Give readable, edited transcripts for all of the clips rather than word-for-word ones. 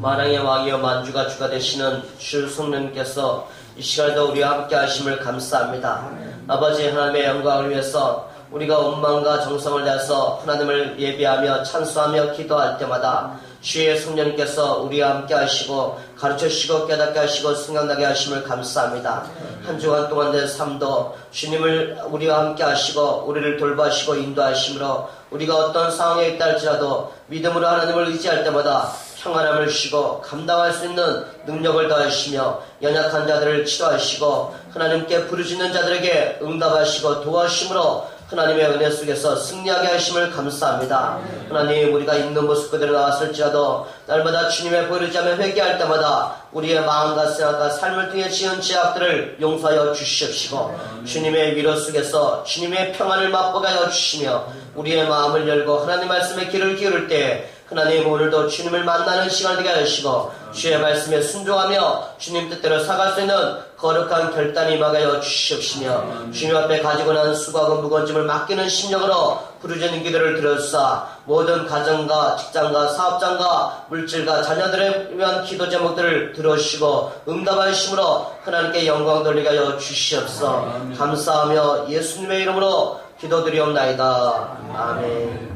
만왕의 왕이여 만주가 주가 되시는 주 성령님께서 이 시간에도 우리와 함께 하심을 감사합니다. 아버지 하나님의 영광을 위해서 우리가 온마음과 정성을 다해서 하나님을 예배하며 찬송하며 기도할 때마다 주의 성령님께서 우리와 함께 하시고 가르쳐주시고 깨닫게 하시고 생각나게 하심을 감사합니다. 한 주간 동안 된 삶도 주님을 우리와 함께 하시고 우리를 돌봐주시고 인도하심으로 우리가 어떤 상황에 있다 할지라도 믿음으로 하나님을 의지할 때마다 평안함을 주시고 감당할 수 있는 능력을 더하시며 연약한 자들을 치료하시고 하나님께 부르짖는 자들에게 응답하시고 도와주심으로 하나님의 은혜 속에서 승리하게 하심을 감사합니다. 하나님, 우리가 있는 모습 그대로 나왔을지라도 날마다 주님의 보이자며 회개할 때마다 우리의 마음과 생각과 삶을 통해 지은 죄악들을 용서하여 주시옵시고 주님의 위로 속에서 주님의 평안을 맛보게 하여 주시며 우리의 마음을 열고 하나님 말씀에 귀를 기울일 때 하나님, 오늘도 주님을 만나는 시간을 되게 하시고 주의 말씀에 순종하며 주님 뜻대로 살아갈 수 있는 거룩한 결단이 임하게 하여 주시옵시며 주님 앞에 가지고 난 수고하고 무거운 짐을 맡기는 심령으로 부르짖는 기도를 들으사 모든 가정과 직장과 사업장과 물질과 자녀들을 위한 기도 제목들을 들어주시고 응답하심으로 하나님께 영광 돌리게 하여 주시옵소서. 감사하며 예수님의 이름으로 기도드리옵나이다. 아멘.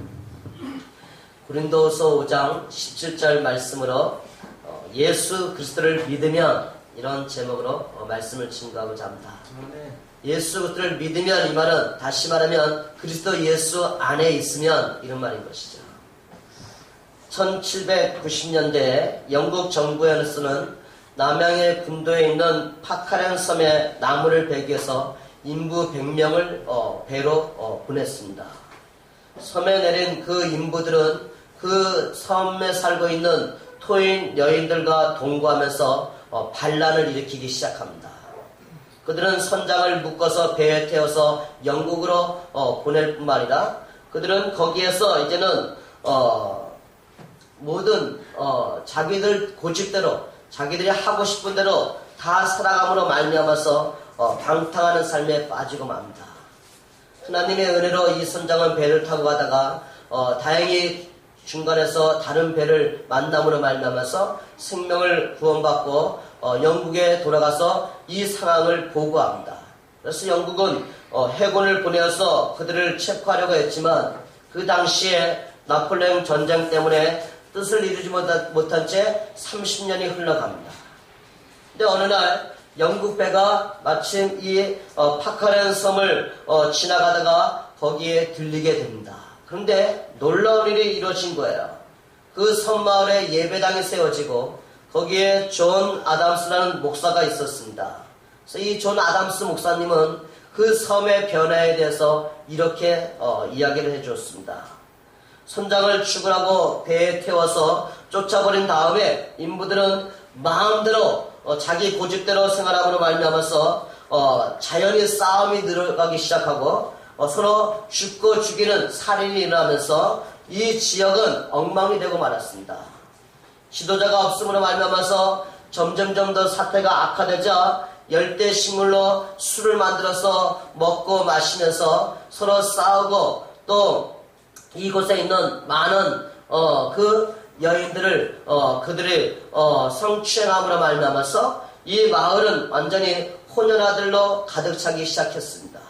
고린도서 5장 17절 말씀으로 예수 그리스도를 믿으면 이런 제목으로 말씀을 증거하고자 합니다. 예수 그리스도를 믿으면 이 말은 다시 말하면 그리스도 예수 안에 있으면 이런 말인 것이죠. 1790년대에 영국 정부에서는 남양의 군도에 있는 파카량 섬에 나무를 베기 위해서 인부 100명을 배로 보냈습니다. 섬에 내린 그 인부들은 그 섬에 살고 있는 토인 여인들과 동거하면서 반란을 일으키기 시작합니다. 그들은 선장을 묶어서 배에 태워서 영국으로 보낼 뿐만 아니라 그들은 거기에서 이제는 모든 자기들 고집대로 자기들이 하고 싶은 대로 다 살아감으로 말미암아서 방탕하는 삶에 빠지고 맙니다. 하나님의 은혜로 이 선장은 배를 타고 가다가 다행히 중간에서 다른 배를 만남으로 말미암아서 생명을 구원받고 영국에 돌아가서 이 상황을 보고합니다. 그래서 영국은 해군을 보내어서 그들을 체포하려고 했지만 그 당시에 나폴레옹 전쟁 때문에 뜻을 이루지 못한 채 30년이 흘러갑니다. 근데 어느 날 영국 배가 마침 이 파카렌 섬을 지나가다가 거기에 들리게 됩니다. 그런데 놀라운 일이 이루어진 거예요. 그 섬마을에 예배당이 세워지고 거기에 존 아담스라는 목사가 있었습니다. 그래서 이 존 아담스 목사님은 그 섬의 변화에 대해서 이렇게 이야기를 해주었습니다. 선장을 추굴하고 배에 태워서 쫓아버린 다음에 인부들은 마음대로 자기 고집대로 생활함으로 말미암아서 자연히 싸움이 늘어가기 시작하고 서로 죽고 죽이는 살인이 일어나면서 이 지역은 엉망이 되고 말았습니다. 지도자가 없음으로 말미암아서 점점점 더 사태가 악화되자 열대 식물로 술을 만들어서 먹고 마시면서 서로 싸우고 또 이곳에 있는 많은 그 여인들을 그들이 성추행함으로 말미암아서 이 마을은 완전히 혼혈아들로 가득 차기 시작했습니다.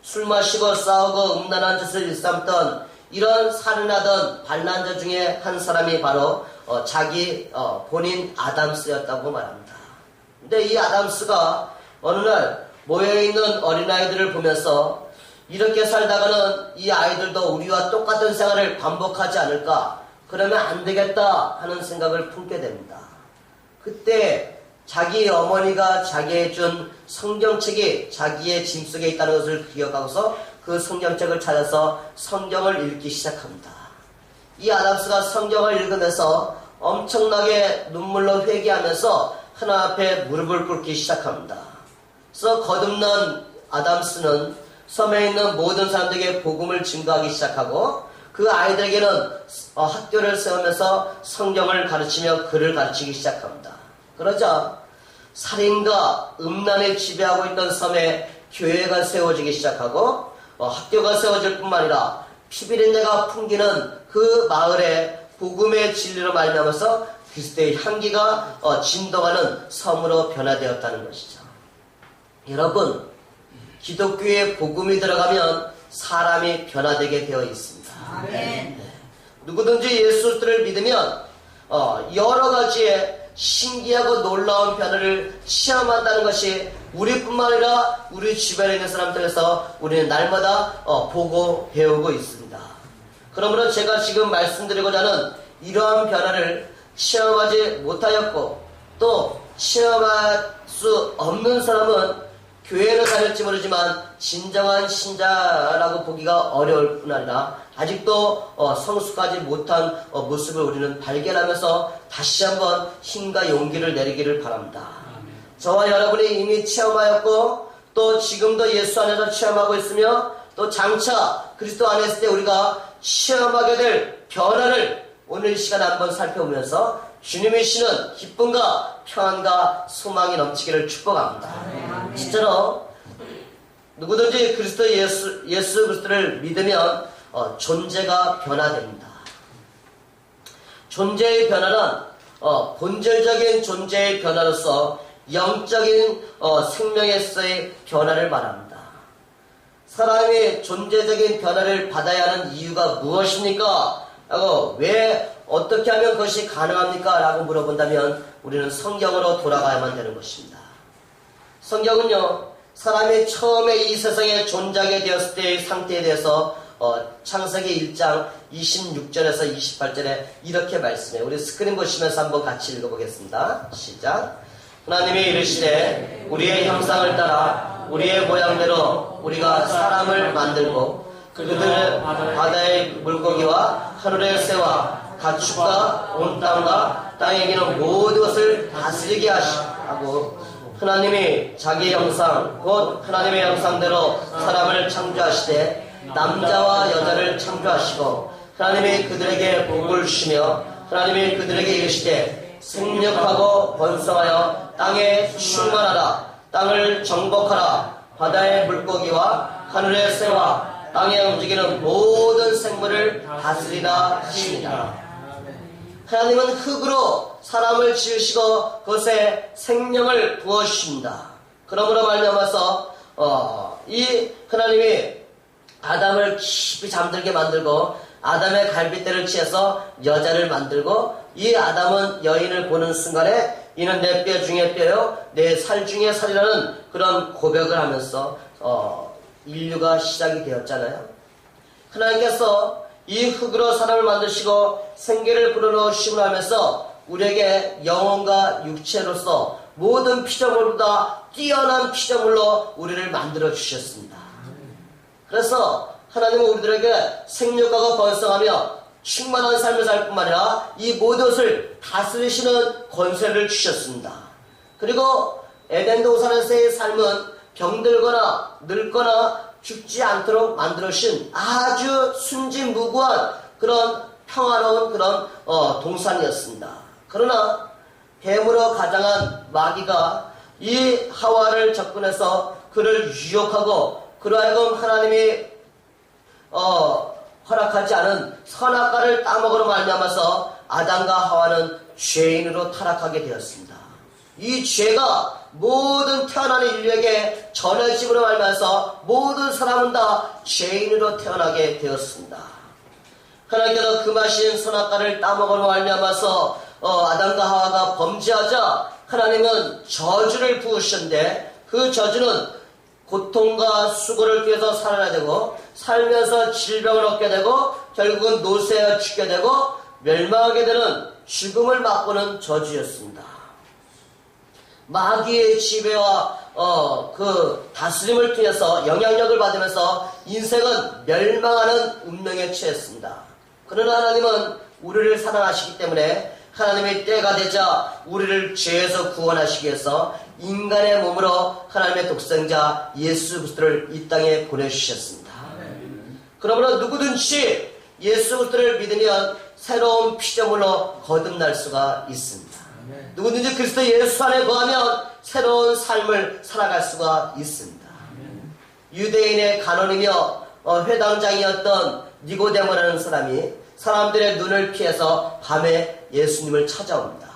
술 마시고 싸우고 음란한 짓을 일삼던 이런 살인하던 반란자 중에 한 사람이 바로 자기 본인 아담스였다고 말합니다. 근데 이 아담스가 어느 날 모여있는 어린아이들을 보면서 이렇게 살다가는 이 아이들도 우리와 똑같은 생활을 반복하지 않을까, 그러면 안 되겠다 하는 생각을 품게 됩니다. 그때 자기 어머니가 자기에게 준 성경책이 자기의 짐 속에 있다는 것을 기억하고서 그 성경책을 찾아서 성경을 읽기 시작합니다. 이 아담스가 성경을 읽으면서 엄청나게 눈물로 회개하면서 하나님 앞에 무릎을 꿇기 시작합니다. 그래서 거듭난 아담스는 섬에 있는 모든 사람들에게 복음을 증거하기 시작하고 그 아이들에게는 학교를 세우면서 성경을 가르치며 글을 가르치기 시작합니다. 그러자 살인과 음란을 지배하고 있던 섬에 교회가 세워지기 시작하고 학교가 세워질 뿐만 아니라 피비린내가 풍기는 그 마을에 복음의 진리로 말미암아서 그리스도의 향기가 진동하는 섬으로 변화되었다는 것이죠. 여러분, 기독교의 복음이 들어가면 사람이 변화되게 되어 있습니다. 아멘. 누구든지 예수 그리스도를 믿으면 여러 가지의 신기하고 놀라운 변화를 체험한다는 것이 우리뿐만 아니라 우리 주변에 있는 사람들에서 우리는 날마다 보고 배우고 있습니다. 그러므로 제가 지금 말씀드리고자 하는 이러한 변화를 체험하지 못하였고 또 체험할 수 없는 사람은 교회를 다닐지 모르지만 진정한 신자라고 보기가 어려울 뿐 아니라 아직도 성숙하지 못한 모습을 우리는 발견하면서 다시 한번 힘과 용기를 내리기를 바랍니다. 저와 여러분이 이미 체험하였고 또 지금도 예수 안에서 체험하고 있으며 또 장차 그리스도 안에 있을 때 우리가 체험하게 될 변화를 오늘 이 시간에 한번 살펴보면서 주님이 주시는 기쁨과 평안과 소망이 넘치기를 축복합니다. 진짜로 누구든지 그리스도 예수 그리스도를 믿으면 존재가 변화됩니다. 존재의 변화는 본질적인 존재의 변화로서 영적인 생명에서의 변화를 말합니다. 사람이 존재적인 변화를 받아야 하는 이유가 무엇입니까? 라고 왜 어떻게 하면 그것이 가능합니까? 라고 물어본다면 우리는 성경으로 돌아가야만 되는 것입니다. 성경은요, 사람이 처음에 이 세상에 존재하게 되었을 때의 상태에 대해서 창세기 1장 26절에서 28절에 이렇게 말씀해요. 우리 스크린 보시면서 한번 같이 읽어보겠습니다. 시작. 하나님이 이르시되 우리의 형상을 따라 우리의 모양대로 우리가 사람을 만들고 그들을 바다의 물고기와 하늘의 새와 가축과 온 땅과 땅에 기는 모든 것을 다스리게 하시고 하나님이 자기 형상 곧 하나님의 형상대로 사람을 창조하시되 남자와 여자를 창조하시고 하나님이 그들에게 복을 주시며 하나님이 그들에게 이르시되 생육하고 번성하여 땅에 충만하라 땅을 정복하라 바다의 물고기와 하늘의 새와 땅에 움직이는 모든 생물을 다스리라 하십니다. 하나님은 흙으로 사람을 지으시고 그것에 생명을 부어주십니다. 그러므로 말미암아서 이 하나님이 아담을 깊이 잠들게 만들고 아담의 갈빗대를 취해서 여자를 만들고 이 아담은 여인을 보는 순간에 이는 내 뼈 중에 뼈요 내 살 중에 살이라는 그런 고백을 하면서 인류가 시작이 되었잖아요. 하나님께서 이 흙으로 사람을 만드시고 생기를 불어넣으심을 하면서 우리에게 영혼과 육체로서 모든 피조물보다 뛰어난 피조물로 우리를 만들어 주셨습니다. 그래서 하나님은 우리들에게 생육하고 번성하며 충만한 삶을 살 뿐만 아니라 이 모든 것을 다스리시는 권세를 주셨습니다. 그리고 에덴 동산에서의 삶은 병들거나 늙거나 죽지 않도록 만들어주신 아주 순진무구한 그런 평화로운 그런 동산이었습니다. 그러나 뱀으로 가장한 마귀가 이 하와를 접근해서 그를 유혹하고 그로 하여금 하나님이 허락하지 않은 선악과를 따먹으로 말미암아서 아담과 하와는 죄인으로 타락하게 되었습니다. 이 죄가 모든 태어나는 인류에게 전해짐으로 말미암아서 모든 사람은 다 죄인으로 태어나게 되었습니다. 하나님께서 금하신 선악과를 따먹으로 말미암아서 아담과 하와가 범죄하자 하나님은 저주를 부으셨는데 그 저주는 고통과 수고를 통해서 살아야 되고 살면서 질병을 얻게 되고 결국은 노쇠하여 죽게 되고 멸망하게 되는 죽음을 맛보는 저주였습니다. 마귀의 지배와 그 다스림을 통해서 영향력을 받으면서 인생은 멸망하는 운명에 처했습니다. 그러나 하나님은 우리를 사랑하시기 때문에 하나님의 때가 되자 우리를 죄에서 구원하시기 위해서 인간의 몸으로 하나님의 독생자 예수 그리스도를 이 땅에 보내주셨습니다. 그러므로 누구든지 예수 그리스도를 믿으면 새로운 피조물로 거듭날 수가 있습니다. 누구든지 그리스도 예수 안에 거하면 새로운 삶을 살아갈 수가 있습니다. 유대인의 간원이며 회당장이었던 니고데모라는 사람이 사람들의 눈을 피해서 밤에 예수님을 찾아옵니다.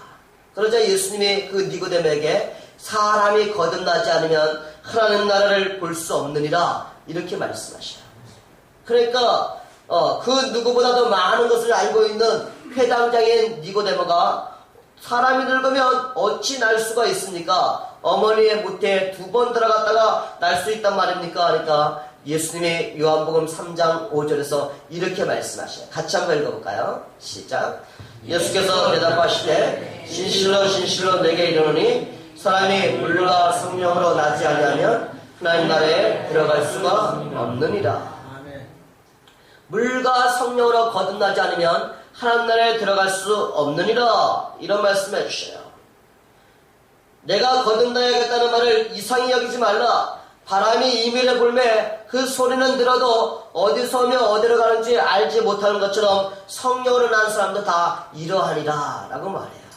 그러자 예수님이 그 니고데모에게 사람이 거듭나지 않으면 하나님 나라를 볼 수 없느니라 이렇게 말씀하셔요. 그러니까 그 누구보다도 많은 것을 알고 있는 회당장인 니고데모가 사람이 늙으면 어찌 날 수가 있습니까? 어머니의 모태에 2번 들어갔다가 날 수 있단 말입니까? 그러니까 예수님이 요한복음 3장 5절에서 이렇게 말씀하셔요. 같이 한번 읽어볼까요? 시작. 예수께서 대답하시되 진실로 진실로 내게 이르노니 사람이 물과 성령으로 나지 아니하면 하나님 나라에 들어갈 수가 없느니라. 물과 성령으로 거듭나지 않으면 하나님 나라에 들어갈 수 없느니라. 이런 말씀해 주셔요. 내가 거듭나야겠다는 말을 이상히 여기지 말라. 바람이 이밀에 불매 그 소리는 들어도 어디서 오며 어디로 가는지 알지 못하는 것처럼 성령으로 난 사람도 다 이러하니라 라고 말해요.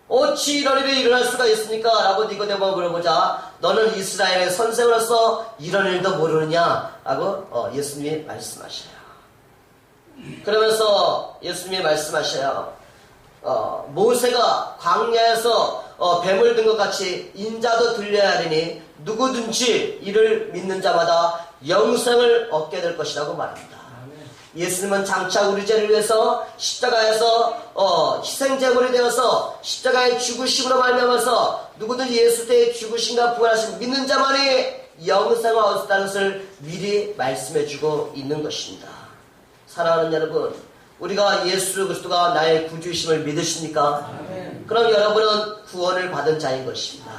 어찌 이런 일이 일어날 수가 있습니까? 라고 니고데모가 물어보자 너는 이스라엘의 선생으로서 이런 일도 모르느냐? 라고 예수님이 말씀하셔요. 그러면서 예수님이 말씀하셔요. 모세가 광야에서 뱀을 든 것 같이 인자도 들려야 하리니 누구든지 이를 믿는 자마다 영생을 얻게 될 것이라고 말합니다. 예수님은 장차 우리 죄를 위해서 십자가에서 희생제물이 되어서 십자가의 죽으심으로 말미암아서 누구든지 예수 때의 죽으심과 부활하심 믿는 자만이 영생을 얻었다는 것을 미리 말씀해주고 있는 것입니다. 사랑하는 여러분, 우리가 예수 그리스도가 나의 구주이심을 믿으십니까? 그럼 여러분은 구원을 받은 자인 것입니다.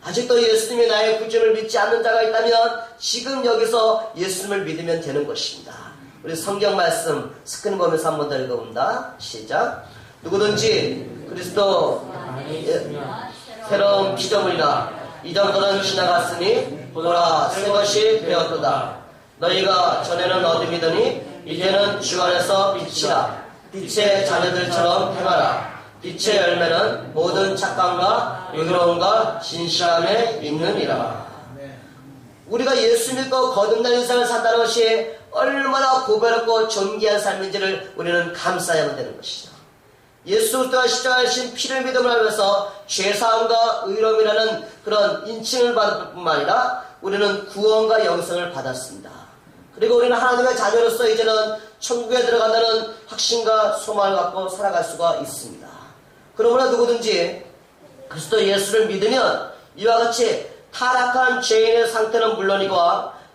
아직도 예수님이 나의 구주를 믿지 않는 자가 있다면 지금 여기서 예수님을 믿으면 되는 것입니다. 우리 성경 말씀 스크린 보면서 한 번 더 읽어봅니다. 시작. 누구든지 그리스도 새로운 피조물이라 이전 것은 지나갔으니 보라 새 것이 되었도다. 너희가 전에는 어둠이더니 이제는 주 안에서 빛이라. 빛의 자녀들처럼 행하라. 빛의 열매는 모든 착감과 의로움과 진실함에 있느니라. 우리가 예수 믿고 거듭난 인생을 산다는 것이 얼마나 고배롭고 존귀한 삶인지를 우리는 감사해야만 되는 것이죠. 예수 그리스도가 십자가하신 피를 믿음을 하면서 죄사함과 의로움이라는 그런 인칭을 받을 뿐만 아니라 우리는 구원과 영생을 받았습니다. 그리고 우리는 하나님의 자녀로서 이제는 천국에 들어간다는 확신과 소망을 갖고 살아갈 수가 있습니다. 그러므로 누구든지 그리스도 예수를 믿으면 이와 같이 타락한 죄인의 상태는 물론이고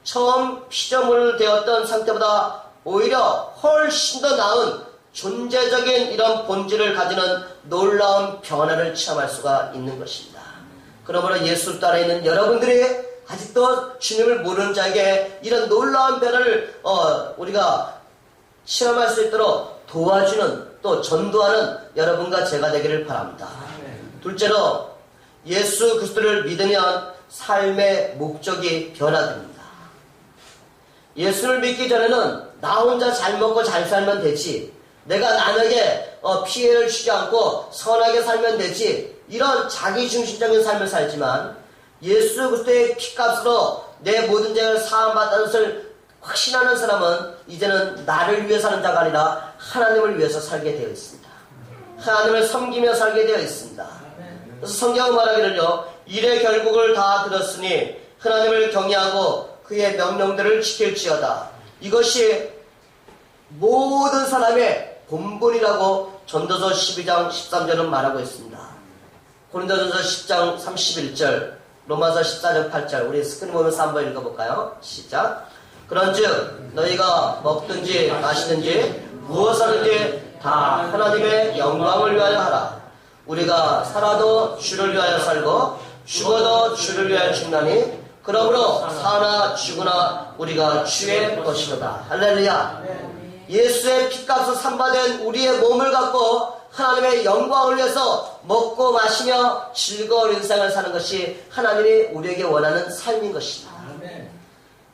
처음 피조물 되었던 상태보다 오히려 훨씬 더 나은 존재적인 이런 본질을 가지는 놀라운 변화를 체험할 수가 있는 것입니다. 그러므로 예수 따라 있는 여러분들이 아직도 주님을 모르는 자에게 이런 놀라운 변화를 우리가 체험할 수 있도록 도와주는 또 전도하는 여러분과 제가 되기를 바랍니다. 둘째로 예수 그리스도를 믿으면 삶의 목적이 변화됩니다. 예수를 믿기 전에는 나 혼자 잘 먹고 잘 살면 되지, 내가 남에게 피해를 주지 않고 선하게 살면 되지, 이런 자기중심적인 삶을 살지만 예수 그리스도의 피값으로 내 모든 죄를 사함받다는 것을 확신하는 사람은 이제는 나를 위해 사는 자가 아니라 하나님을 위해서 살게 되어 있습니다. 하나님을 섬기며 살게 되어 있습니다. 그래서 성경은 말하기를요, 일의 결국을 다 들었으니 하나님을 경외하고 그의 명령들을 지킬지어다. 이것이 모든 사람의 본분이라고 전도서 12장 13절은 말하고 있습니다. 고린도전서 10장 31절, 로마서 14장 8절, 우리 스크린 보면서 한번 읽어볼까요? 시작. 그런즉 너희가 먹든지 마시든지 무엇하든지 다 하나님의 영광을 위하여 하라. 우리가 살아도 주를 위하여 살고 죽어도 주를 위하여 죽나니 그러므로 사나 죽으나 우리가 주의 것이로다. 할렐루야. 예수의 피값으로 산바된 우리의 몸을 갖고 하나님의 영광을 위해서 먹고 마시며 즐거운 인생을 사는 것이 하나님이 우리에게 원하는 삶인 것입니다.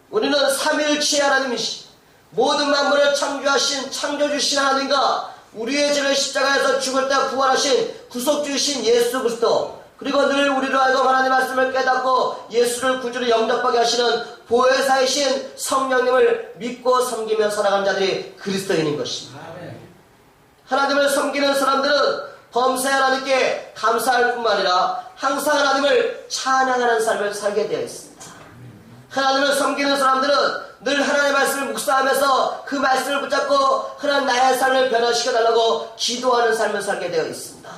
우리는 삼위일체 하나님이시 모든 만물을 창조하신 창조주신 하나님과 우리의 죄를 십자가에서 죽을 때 부활하신 구속주이신 예수 그리스도, 그리고 늘 우리로 하여금 하나님의 말씀을 깨닫고 예수를 구주로 영접하게 하시는 보혜사이신 성령님을 믿고 섬기며 살아가는 자들이 그리스도인인 것입니다. 하나님을 섬기는 사람들은 범사에 하나님께 감사할 뿐만 아니라 항상 하나님을 찬양하는 삶을 살게 되어 있습니다. 하나님을 섬기는 사람들은 늘 하나님의 말씀을 묵상하면서 그 말씀을 붙잡고 하나님 나의 삶을 변화시켜달라고 기도하는 삶을 살게 되어 있습니다.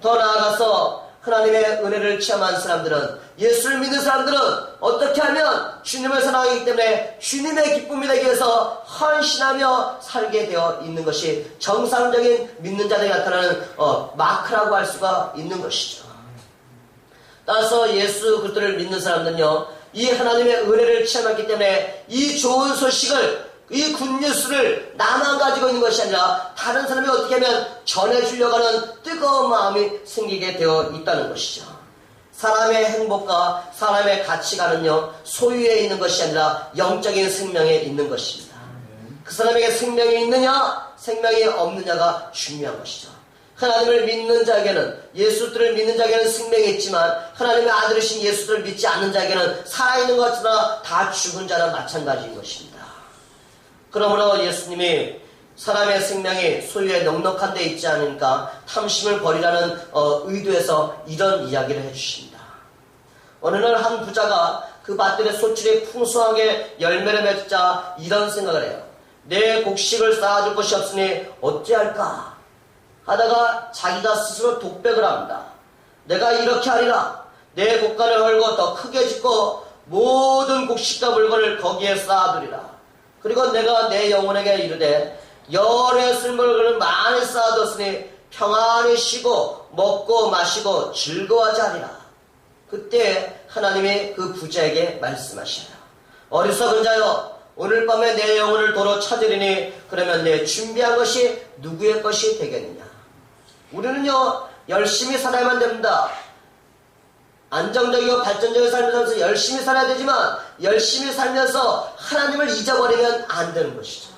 더 나아가서 하나님의 은혜를 체험한 사람들은, 예수를 믿는 사람들은 어떻게 하면 주님을 사랑하기 때문에 주님의 기쁨이 되기 위해서 헌신하며 살게 되어 있는 것이 정상적인 믿는 자들이 나타나는 마크라고 할 수가 있는 것이죠. 따라서 예수 그리스도를 믿는 사람들은요, 이 하나님의 은혜를 체험했기 때문에 이 좋은 소식을, 이 굿뉴스를 나만 가지고 있는 것이 아니라 다른 사람이 어떻게 하면 전해주려고 하는 뜨거운 마음이 생기게 되어 있다는 것이죠. 사람의 행복과 사람의 가치관은요, 소유에 있는 것이 아니라 영적인 생명에 있는 것입니다. 그 사람에게 생명이 있느냐 생명이 없느냐가 중요한 것이죠. 하나님을 믿는 자에게는, 예수를 믿는 자에게는 생명이 있지만 하나님의 아들이신 예수를 믿지 않는 자에게는 살아있는 것이나 다 죽은 자나 마찬가지인 것입니다. 그러므로 예수님이 사람의 생명이 소유에 넉넉한 데 있지 않으니까 탐심을 버리라는 의도에서 이런 이야기를 해주십니다. 어느 날 한 부자가 그 밭들의 소출이 풍성하게 열매를 맺자 이런 생각을 해요. 내 곡식을 쌓아줄 것이 없으니 어찌할까 하다가 자기가 스스로 독백을 합니다. 내가 이렇게 하리라. 내 곡간을 헐고 더 크게 짓고 모든 곡식과 물건을 거기에 쌓아두리라. 그리고 내가 내 영혼에게 이르되 열의 쓸모를 많이 쌓아뒀으니 평안히 쉬고 먹고 마시고 즐거워하지 하리라. 그때 하나님이 그 부자에게 말씀하시라. 어리석은 자여, 오늘 밤에 내 영혼을 도로 찾으리니 그러면 내 준비한 것이 누구의 것이 되겠느냐. 우리는요, 열심히 살아야만 됩니다. 안정적이고 발전적인 삶을 살면서 열심히 살아야 되지만 열심히 살면서 하나님을 잊어버리면 안 되는 것이죠.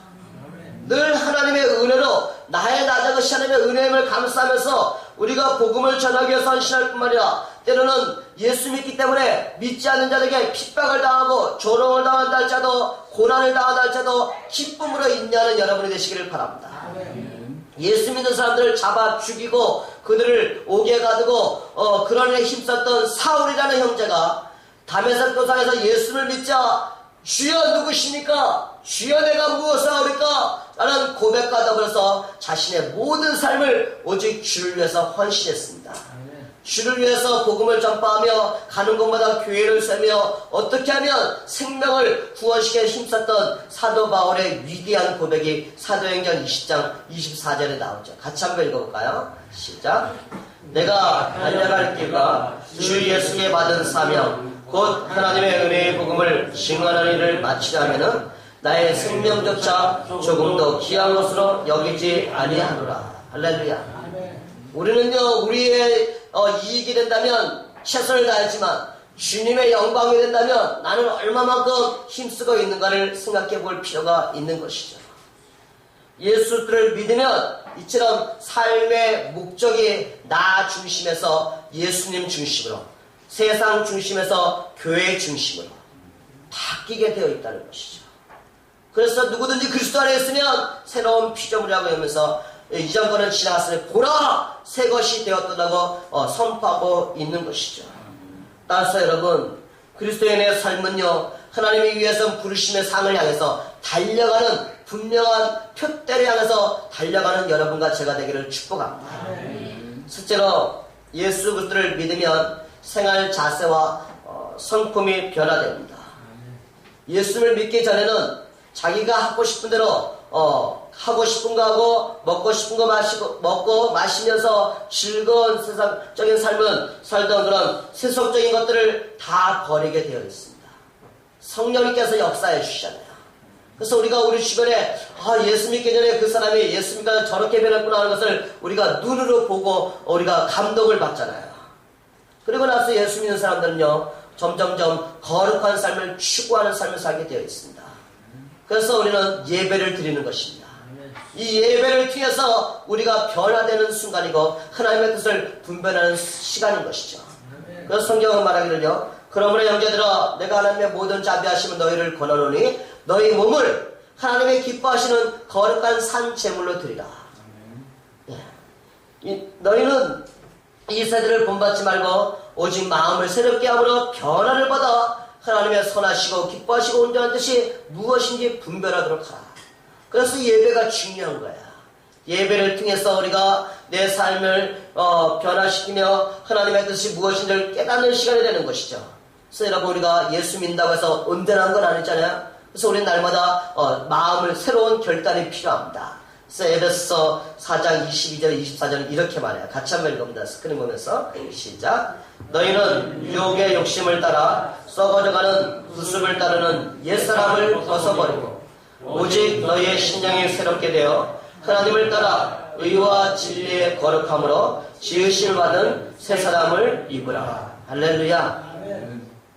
늘 하나님의 은혜로 나의 나자 것이 하나님의 은혜임을 감사하면서 우리가 복음을 전하기 위해서 헌신할 뿐만 아니라 때로는 예수 믿기 때문에 믿지 않는 자들에게 핍박을 당하고 조롱을 당한다 할지라도 고난을 당한다 할지라도 기쁨으로 인내하는 여러분이 되시기를 바랍니다. 예수 믿는 사람들을 잡아 죽이고 그들을 옥에 가두고 그런 일에 힘썼던 사울이라는 형제가 다메섹 도상에서 예수를 믿자 주여 누구십니까? 주여 내가 무엇을 하오리까? 라는 고백과 더불어서 자신의 모든 삶을 오직 주를 위해서 헌신했습니다. 주를 위해서 복음을 전파하며 가는 곳마다 교회를 세우며 어떻게 하면 생명을 구원시키는 힘썼던 사도 바울의 위대한 고백이 사도행전 20장 24절에 나오죠. 같이 한번 읽어볼까요? 시작. 내가 달려갈 길과 주 예수께 받은 사명 곧 하나님의 은혜의 복음을 증언하는 일을 마치려면은 나의 생명조차 조금도 귀한 것으로 여기지 아니하노라. 할렐루야. 우리는요, 우리의 이익이 된다면 최선을 다했지만 주님의 영광이 된다면 나는 얼마만큼 힘쓰고 있는가를 생각해 볼 필요가 있는 것이죠. 예수를 믿으면 이처럼 삶의 목적이 나 중심에서 예수님 중심으로, 세상 중심에서 교회 중심으로 바뀌게 되어 있다는 것이죠. 그래서 누구든지 그리스도 안에 있으면 새로운 피조물이라고 하면서 이전 거는 지나갔으니 보라 새 것이 되었다고 선포하고 있는 것이죠. 따라서 여러분, 그리스도인의 삶은요, 하나님이 위해서 부르심의 상을 향해서 달려가는 분명한 표대를 향해서 달려가는 여러분과 제가 되기를 축복합니다. 실제로 예수 그리스도를 믿으면 생활 자세와 성품이 변화됩니다. 예수를 믿기 전에는 자기가 하고 싶은 대로 하고 싶은 거 하고 먹고 싶은 거 먹고 마시면서 즐거운 세상적인 삶은 살던 그런 세속적인 것들을 다 버리게 되어 있습니다. 성령님께서 역사해 주시잖아요. 그래서 우리가 우리 주변에 예수 믿기 전에 그 사람이 예수 믿고 저렇게 변했구나 하는 것을 우리가 눈으로 보고 우리가 감동을 받잖아요. 그리고 나서 예수 믿는 사람들은요, 점점점 거룩한 삶을 추구하는 삶을 살게 되어 있습니다. 그래서 우리는 예배를 드리는 것입니다. 이 예배를 통해서 우리가 변화되는 순간이고 하나님의 뜻을 분별하는 시간인 것이죠. 그래서 성경은 말하기를요, 그러므로 형제들아 내가 하나님의 모든 자비하심은 너희를 권하노니 너희 몸을 하나님의 기뻐하시는 거룩한 산 제물로 드리라. 너희는 이 세대를 본받지 말고 오직 마음을 새롭게 함으로 변화를 받아 하나님의 선하시고 기뻐하시고 온전한 뜻이 무엇인지 분별하도록 하라. 그래서 예배가 중요한 거야. 예배를 통해서 우리가 내 삶을 변화시키며 하나님의 뜻이 무엇인지를 깨닫는 시간이 되는 것이죠. 그래서 여러분, 우리가 예수 믿는다고 해서 온전한 건 아니잖아요. 그래서 우리는 날마다 마음을 새로운 결단이 필요합니다. 그래서 에베소 4장 22절 24절은 이렇게 말해요. 같이 한번 읽어봅니다. 스크린 보면서 시작. 너희는 유혹의 욕심을 따라 썩어져가는 구습을 따르는 옛사람을 벗어버리고 오직 너희의 심령이 새롭게 되어 하나님을 따라 의와 진리의 거룩함으로 지으심을 받은 새 사람을 입으라. 할렐루야.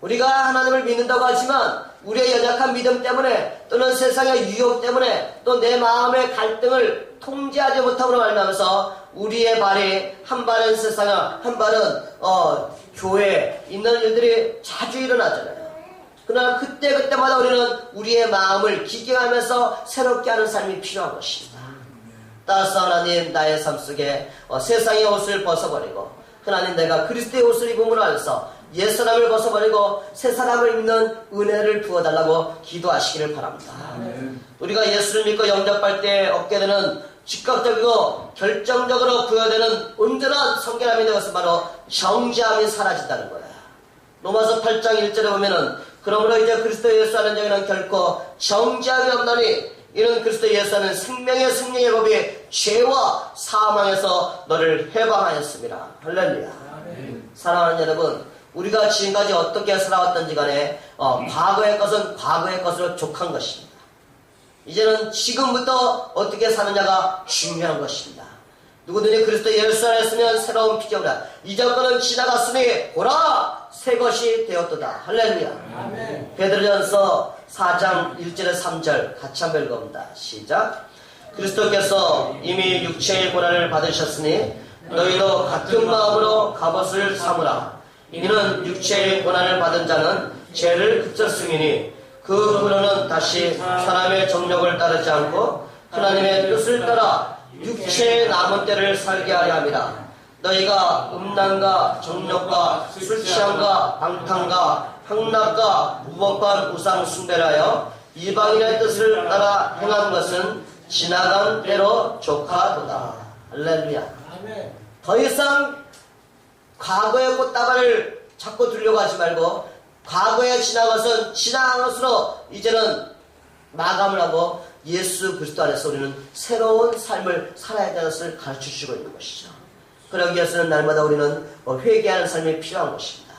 우리가 하나님을 믿는다고 하지만 우리의 연약한 믿음 때문에 또는 세상의 유혹 때문에 또 내 마음의 갈등을 통제하지 못함으로 말미암아서 우리의 발이 한 발은 세상에 한 발은 교회에 있는 일들이 자주 일어나잖아요. 그러나 그때마다 우리는 우리의 마음을 기경하면서 새롭게 하는 삶이 필요한 것입니다. 따라서 하나님, 나의 삶 속에 세상의 옷을 벗어버리고 하나님, 내가 그리스도의 옷을 입음으로 해서 옛사람을 벗어버리고 새사람을 입는 은혜를 부어달라고 기도하시기를 바랍니다. 우리가 예수를 믿고 영접할 때 얻게 되는 즉각적이고 결정적으로 부여되는 온전한 성결함이 되는 것은 바로 정죄함이 사라진다는 거예요. 로마서 8장 1절에 보면은 그러므로 이제 그리스도 예수 하는 자에는 결코 정죄함이 없나니 이는 그리스도 예수 하는 생명의 법이 죄와 사망에서 너를 해방하였습니다. 할렐루야. 사랑하는 여러분, 우리가 지금까지 어떻게 살아왔던지 간에 과거의 것은 과거의 것으로 족한 것입니다. 이제는 지금부터 어떻게 사느냐가 중요한 것입니다. 누구든지 그리스도 예수 안에 있으면 새로운 피조물이라. 이전 것은 지나갔으니 보라 새 것이 되었도다. 할렐루야. 베드로전서 4장 1절에 3절 같이 한번 읽어봅니다. 시작. 그리스도께서 이미 육체의 고난을 받으셨으니 너희도 같은 마음으로 갑옷을 삼으라. 이는 육체의 고난을 받은 자는 죄를 그쳤음이니 그 후로는 다시 사람의 정욕을 따르지 않고 하나님의 뜻을 따라 육체의 남은 때를 살게 하려 함이라. 너희가 음란과 정욕과 술취함과 방탕과 향락과 무법한 우상 숭배를 하여 이방인의 뜻을 따라 행한 것은 지나간 때로 족하도다. 할렐루야. 더 이상 과거의 꽃다발을 자꾸 들려고 하지 말고 과거에 지난 것은 지난 것으로 이제는 마감을 하고 예수 그리스도 안에서 우리는 새로운 삶을 살아야 되는 것을 가르쳐주시고 있는 것이죠. 그러기 위해서는 날마다 우리는 회개하는 삶이 필요한 것입니다.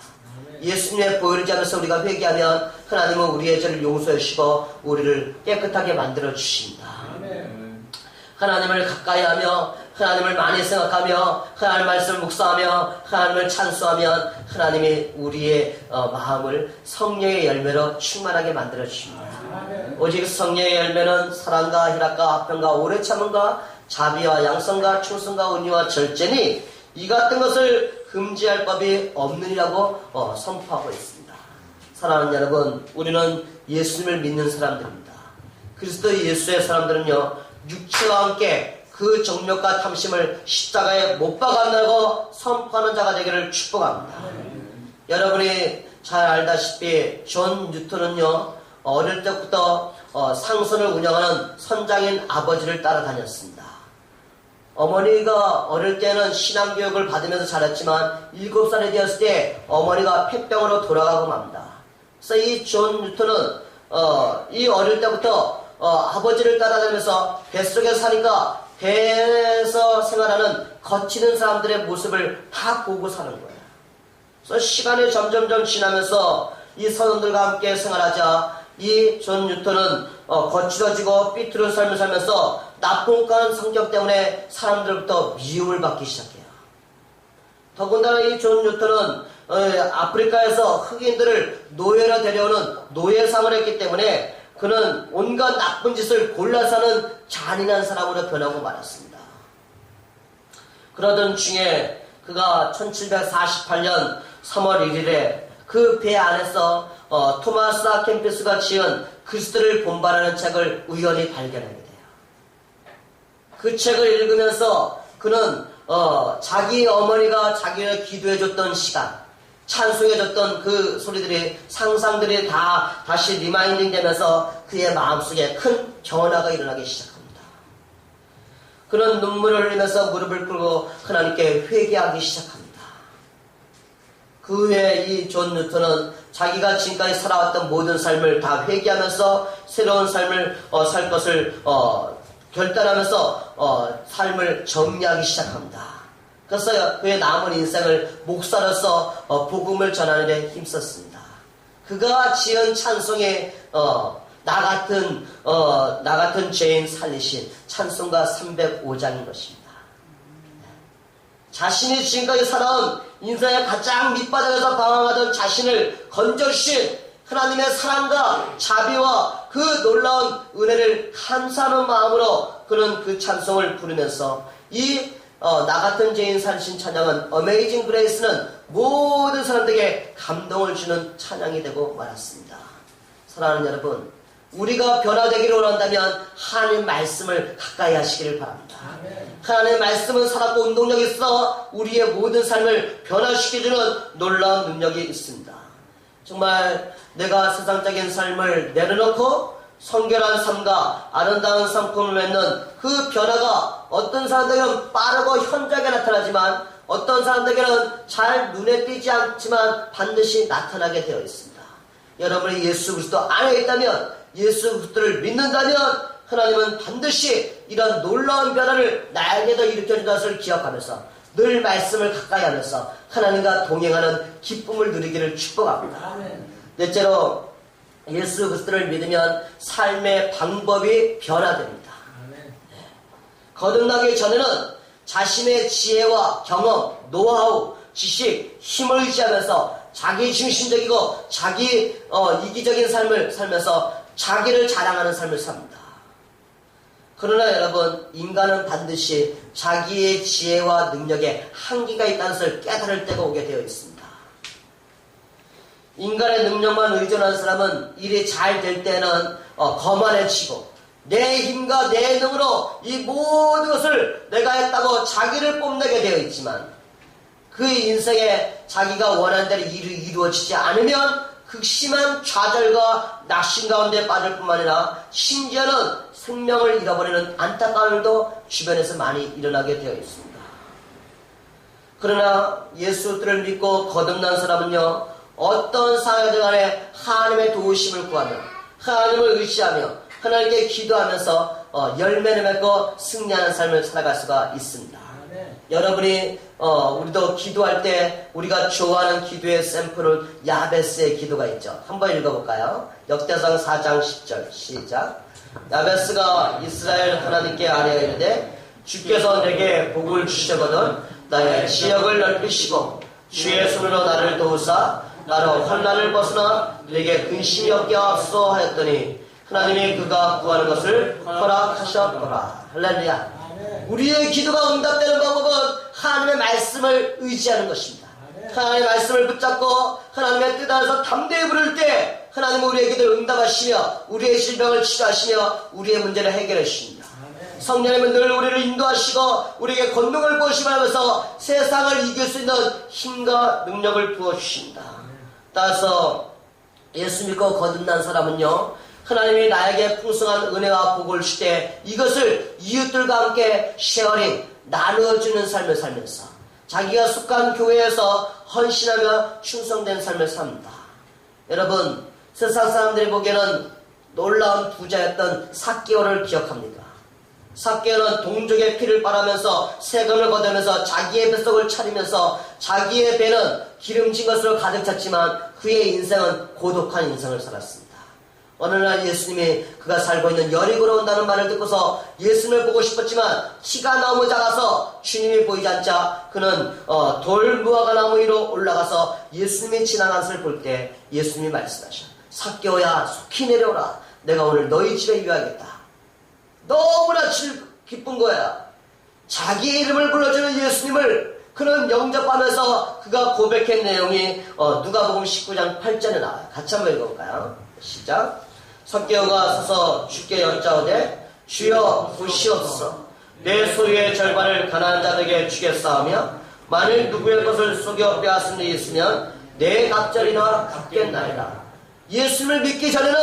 예수님의 보혈을 하면서 우리가 회개하면 하나님은 우리의 죄를 용서해 주시고 우리를 깨끗하게 만들어 주십니다. 하나님을 가까이 하며 하나님을 많이 생각하며 하나님 말씀을 묵상하며 하나님을 찬송하면 하나님이 우리의 마음을 성령의 열매로 충만하게 만들어 주십니다. 오직 성령의 열매는 사랑과 희락과 화평과 오래 참음과 자비와 양성과 충성과 온유와 절제니 이 같은 것을 금지할 법이 없느니라고 선포하고 있습니다. 사랑하는 여러분, 우리는 예수님을 믿는 사람들입니다. 그리스도 예수의 사람들은요, 육체와 함께 그 정욕과 탐심을 십자가에 못 박아내고 선포하는 자가 되기를 축복합니다. 여러분이 잘 알다시피 존 뉴턴은요, 어릴 때부터 상선을 운영하는 선장인 아버지를 따라다녔습니다. 어머니가 어릴 때는 신앙교육을 받으면서 자랐지만 7살이 되었을 때 어머니가 폐병으로 돌아가고 맙니다. 그래서 이 존 뉴턴은 이 어릴 때부터 아버지를 따라다니면서 뱃속에 사니까 배에서 생활하는 거치는 사람들의 모습을 다 보고 사는 거예요. 그래서 시간이 점점점 지나면서 이 선원들과 함께 생활하자 이 존 뉴턴은 거칠어지고 삐뚤은 삶을 살면서 나쁜 성격 때문에 사람들부터 미움을 받기 시작해요. 더군다나 이 존 뉴턴은 아프리카에서 흑인들을 노예로 데려오는 노예상을 했기 때문에 그는 온갖 나쁜 짓을 골라 사는 잔인한 사람으로 변하고 말았습니다. 그러던 중에 그가 1748년 3월 1일에 그 배 안에서 토마스 아 캠피스가 지은 그리스도를 본받는 책을 우연히 발견하게 돼요. 그 책을 읽으면서 그는 자기 어머니가 자기를 기도해줬던 시간, 찬송해줬던 그 소리들이, 상상들이 다 다시 리마인딩 되면서 그의 마음속에 큰 변화가 일어나기 시작합니다. 그런 눈물을 흘리면서 무릎을 꿇고 하나님께 회개하기 시작합니다. 그 후에 이 존 뉴턴은 자기가 지금까지 살아왔던 모든 삶을 다 회개하면서 새로운 삶을 살 것을 결단하면서 삶을 정리하기 시작합니다. 그래서 그의 남은 인생을 목사로서 복음을 전하는 데 힘썼습니다. 그가 지은 찬송에 나 같은 죄인 살리신 찬송가 305장인 것입니다. 자신이 지금까지 살아온 인생의 가장 밑바닥에서 방황하던 자신을 건져주신 하나님의 사랑과 자비와 그 놀라운 은혜를 감사하는 마음으로 그는 그 찬송을 부르면서 나 같은 죄인 살리신 찬양은 어메이징 그레이스는 모든 사람들에게 감동을 주는 찬양이 되고 말았습니다. 사랑하는 여러분, 우리가 변화되기를 원한다면 하나님의 말씀을 가까이 하시기를 바랍니다. 하나님의 말씀은 살았고 운동력이 있어 우리의 모든 삶을 변화시켜주는 놀라운 능력이 있습니다. 정말 내가 세상적인 삶을 내려놓고 성결한 삶과 아름다운 상품을 맺는 그 변화가 어떤 사람들에게는 빠르고 현저하게 나타나지만 어떤 사람들에게는 잘 눈에 띄지 않지만 반드시 나타나게 되어 있습니다. 여러분이 예수 그리스도 안에 있다면, 예수 그리스도를 믿는다면 하나님은 반드시 이런 놀라운 변화를 나에게도 일으켜준다는 것을 기억하면서 늘 말씀을 가까이 하면서 하나님과 동행하는 기쁨을 누리기를 축복합니다. 넷째로, 예수 그리스도를 믿으면 삶의 방법이 변화됩니다. 거듭나기 전에는 자신의 지혜와 경험, 노하우, 지식, 힘을 의지하면서 자기 중심적이고 자기 이기적인 삶을 살면서 자기를 자랑하는 삶을 삽니다. 그러나 여러분, 인간은 반드시 자기의 지혜와 능력에 한계가 있다는 것을 깨달을 때가 오게 되어 있습니다. 인간의 능력만 의존하는 사람은 일이 잘 될 때는 거만해지고 내 힘과 내 능으로 이 모든 것을 내가 했다고 자기를 뽐내게 되어 있지만, 그 인생에 자기가 원하는 대로 일이 이루어지지 않으면 극심한 좌절과 낙심 가운데 빠질 뿐만 아니라 심지어는 생명을 잃어버리는 안타까운 일도 주변에서 많이 일어나게 되어 있습니다. 그러나 예수를 믿고 거듭난 사람은요, 어떤 상황이든 간에 하나님의 도우심을 구하며 하나님을 의지하며 하나님께 기도하면서 열매를 맺고 승리하는 삶을 살아갈 수가 있습니다. 여러분이 우리도 기도할 때 우리가 좋아하는 기도의 샘플은 야베스의 기도가 있죠. 한번 읽어볼까요? 역대상 4장 10절 시작. 야베스가 이스라엘 하나님께 아뢰어 이르되 주께서 내게 복을 주시거든 나의 지역을 넓히시고 주의 손으로 나를 도우사 나로 환난을 벗어나 내게 근심이 없게 하옵소서 하였더니 하나님이 그가 구하는 것을 허락하셨더라. 할렐루야. 우리의 기도가 응답되는 방법은 하나님의 말씀을 의지하는 것입니다. 하나님의 말씀을 붙잡고 하나님의 뜻 안에서 담대히 부를 때 하나님은 우리의 기도를 응답하시며 우리의 질병을 치료하시며 우리의 문제를 해결해 주십니다. 성령님은 늘 우리를 인도하시고 우리에게 권능을 부어주시면서 세상을 이길 수 있는 힘과 능력을 부어주십니다. 따라서 예수 믿고 거듭난 사람은요, 하나님이 나에게 풍성한 은혜와 복을 줄 때 이것을 이웃들과 함께 쉐어링, 나누어주는 삶을 살면서 자기가 속한 교회에서 헌신하며 충성된 삶을 삽니다. 여러분, 세상 사람들이 보기에는 놀라운 부자였던 삭개오를 기억합니까? 삭개오는 동족의 피를 빨아면서 세금을 걷으면서 자기의 뱃속을 차리면서 자기의 배는 기름진 것으로 가득 찼지만 그의 인생은 고독한 인생을 살았습니다. 어느 날 예수님이 그가 살고 있는 여리고로 온다는 말을 듣고서 예수님을 보고 싶었지만 키가 너무 작아서 주님이 보이지 않자 그는 돌 무화과 나무 위로 올라가서 예수님이 지나간 것을 볼 때 예수님이 말씀하셔. 삭개오야, 속히 내려오라. 내가 오늘 너희 집에 유하겠다. 너무나 기쁜 거야. 자기의 이름을 불러주는 예수님을 그는 영접하면서 그가 고백한 내용이 누가복음 19장 8절에 나와요. 같이 한번 읽어볼까요? 시작. 삭개오가 서서 주께 여짜오되 주여 보시옵소서. 내 소유의 절반을 가난한 자들에게 주겠사오며 만일 누구의 것을 속여 빼앗은 일이 있으면 내 갑절이나 갚겠나이다. 예수님을 믿기 전에는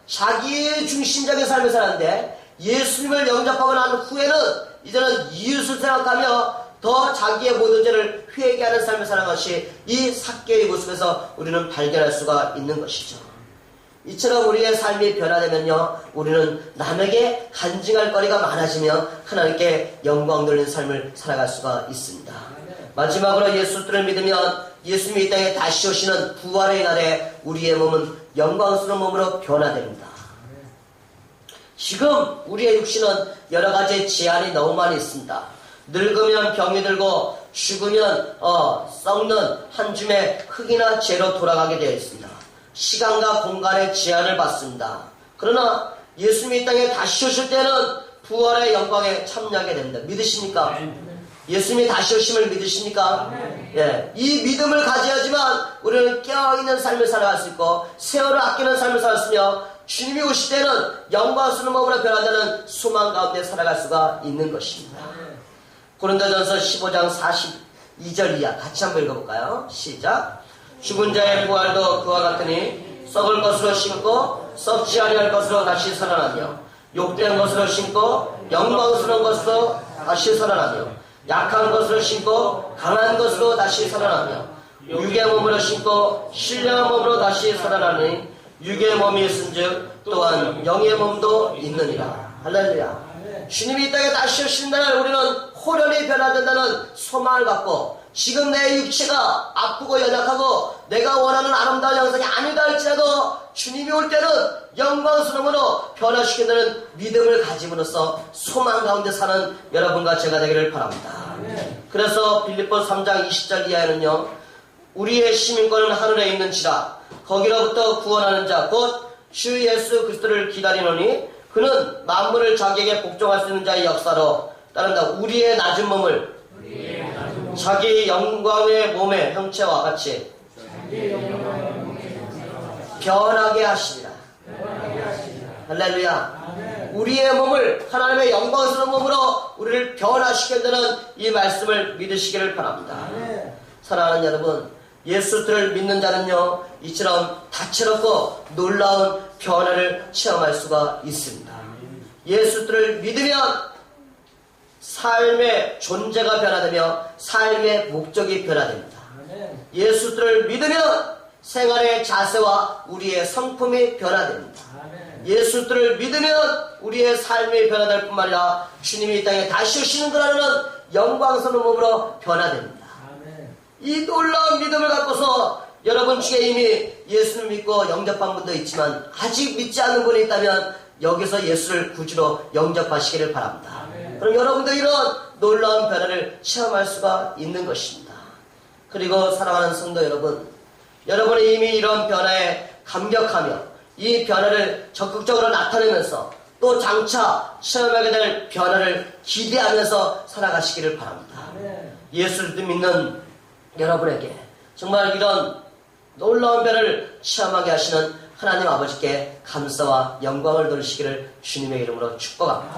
자기의 중심적인 삶을 살았는데 예수님을 영접하고 난 후에는 이제는 이웃을 생각하며 더 자기의 모든 죄를 회개하는 삶을 사는 것이 이 삭개의 모습에서 우리는 발견할 수가 있는 것이죠. 이처럼 우리의 삶이 변화되면요, 우리는 남에게 간증할 거리가 많아지며 하나님께 영광 돌리는 삶을 살아갈 수가 있습니다. 마지막으로 예수를 믿으면 예수님이 이 땅에 다시 오시는 부활의 날에 우리의 몸은 영광스러운 몸으로 변화됩니다. 지금 우리의 육신은 여러 가지 제한이 너무 많이 있습니다. 늙으면 병이 들고 죽으면 썩는 한 줌의 흙이나 재로 돌아가게 되어 있습니다. 시간과 공간의 제한을 받습니다. 그러나 예수님이 이 땅에 다시 오실 때는 부활의 영광에 참여하게 됩니다. 믿으십니까? 예수님이 다시 오심을 믿으십니까? 예, 이 믿음을 가져야지만 우리는 깨어있는 삶을 살아갈 수 있고 세월을 아끼는 삶을 살았으며 주님이 오실 때는 영광스러운 몸으로 변화되는 소망 가운데 살아갈 수가 있는 것입니다. 고린도전서 15장 42절 이하 같이 한번 읽어볼까요? 시작. 죽은 자의 부활도 그와 같으니 썩을 것으로 심고 썩지 아니할 것으로 다시 살아나며 욕된 것으로 심고 영광스러운 것으로 다시 살아나며 약한 것으로 심고 강한 것으로 다시 살아나며 육의 몸으로 심고 신령한 몸으로 다시 살아나니 육의 몸이 있은즉 또한 영의 몸도 있느니라. 할렐루야. 주님이 이 땅에 다시 오신 날 우리는 호련히 변화된다는 소망을 갖고 지금 내 육체가 아프고 연약하고 내가 원하는 아름다운 형상이 아니다 할지라도 주님이 올 때는 영광스러움으로 변화시킨다는 믿음을 가짐으로써 소망 가운데 사는 여러분과 제가 되기를 바랍니다. 그래서 빌립보 3장 20절 이하에는요, 우리의 시민권은 하늘에 있는지라 거기로부터 구원하는 자 곧 주 예수 그리스도를 기다리노니 그는 만물을 자기에게 복종할 수 있는 자의 역사로 따른다. 우리의 낮은 몸을 자기 영광의 몸의 형체와 같이 변하게 하시리라. 할렐루야. 우리의 몸을 하나님의 영광스러운 몸으로 우리를 변화시킨다는 이 말씀을 믿으시기를 바랍니다. 사랑하는 여러분, 예수를 믿는 자는요, 이처럼 다채롭고 놀라운 변화를 체험할 수가 있습니다. 예수를 믿으면 삶의 존재가 변화되며 삶의 목적이 변화됩니다. 예수를 믿으면 생활의 자세와 우리의 성품이 변화됩니다. 예수를 믿으면 우리의 삶이 변화될 뿐만 아니라 주님이 이 땅에 다시 오시는 그날에는 영광스러운 몸으로 변화됩니다. 이 놀라운 믿음을 갖고서 여러분 중에 이미 예수를 믿고 영접한 분도 있지만 아직 믿지 않는 분이 있다면 여기서 예수를 구주로 영접하시기를 바랍니다. 그럼 여러분도 이런 놀라운 변화를 체험할 수가 있는 것입니다. 그리고 사랑하는 성도 여러분, 여러분이 이미 이런 변화에 감격하며 이 변화를 적극적으로 나타내면서 또 장차 체험하게 될 변화를 기대하면서 살아가시기를 바랍니다. 예수를 믿는 여러분에게 정말 이런 놀라운 변화를 체험하게 하시는 하나님 아버지께 감사와 영광을 돌리시기를 주님의 이름으로 축복합니다.